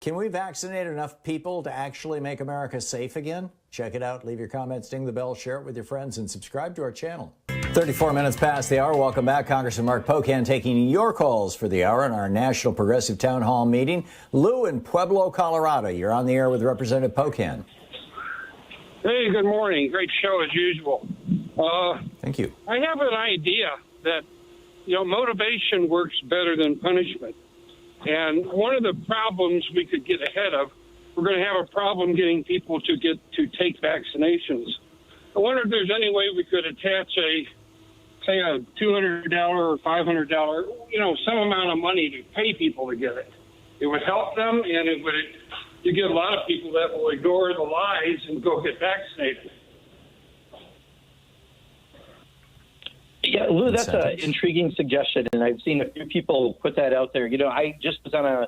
Can we vaccinate enough people to actually make America safe again? Check it out. Leave your comments, ding the bell, share it with your friends, and subscribe to our channel. 34 minutes past the hour. Welcome back. Congressman Mark Pocan taking your calls for the hour in our National Progressive Town Hall meeting. Lou in Pueblo, Colorado. You're on the air with Representative Pocan. Hey, good morning. Great show as usual. Thank you. I have an idea that, motivation works better than punishment. And one of the problems we could get ahead of, we're going to have a problem getting people to take vaccinations. I wonder if there's any way we could attach a $200 or $500, some amount of money to pay people to get it. It would help them, and you get a lot of people that will ignore the lies and go get vaccinated. Yeah, Lou, that's an intriguing suggestion, and I've seen a few people put that out there. I just was on a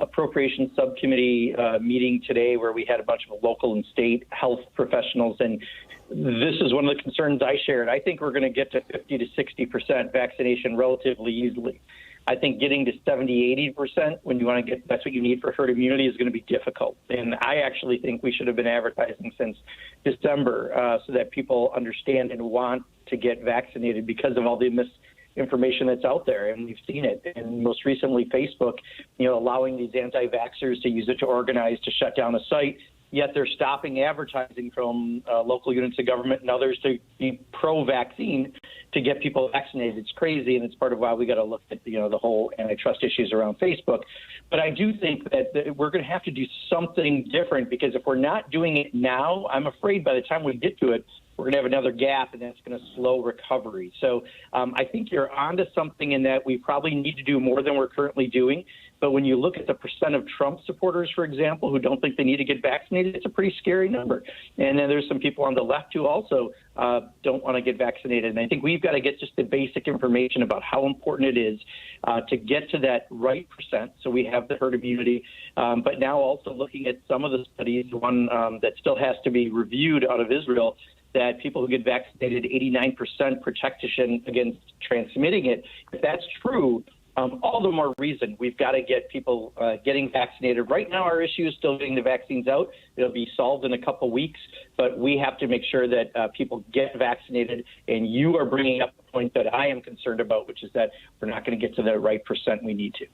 appropriations subcommittee meeting today where we had a bunch of local and state health professionals, and this is one of the concerns I shared. I think we're going to get to 50 to 60% vaccination relatively easily. I think getting to 70, 80% when you want to get, that's what you need for herd immunity, is going to be difficult. And I actually think we should have been advertising since December so that people understand and want to get vaccinated because of all the misinformation that's out there. And we've seen it. And most recently, Facebook, allowing these anti-vaxxers to use it to organize to shut down a site. Yet they're stopping advertising from local units of government and others to be pro-vaccine to get people vaccinated. It's crazy, and it's part of why we got to look at the whole antitrust issues around Facebook. But I do think that we're going to have to do something different, because if we're not doing it now, I'm afraid by the time we get to it, we're going to have another gap, and that's going to slow recovery. So I think you're onto something in that we probably need to do more than we're currently doing. But when you look at the percent of Trump supporters, for example, who don't think they need to get vaccinated, it's a pretty scary number. And then there's some people on the left who also don't want to get vaccinated. And I think we've got to get just the basic information about how important it is to get to that right percent, so we have the herd immunity. But now also looking at some of the studies, one that still has to be reviewed out of Israel, that people who get vaccinated, 89% protection against transmitting it. If that's true, all the more reason we've got to get people getting vaccinated. Right now, our issue is still getting the vaccines out. It'll be solved in a couple weeks, but we have to make sure that people get vaccinated. And you are bringing up the point that I am concerned about, which is that we're not going to get to the right percent we need to.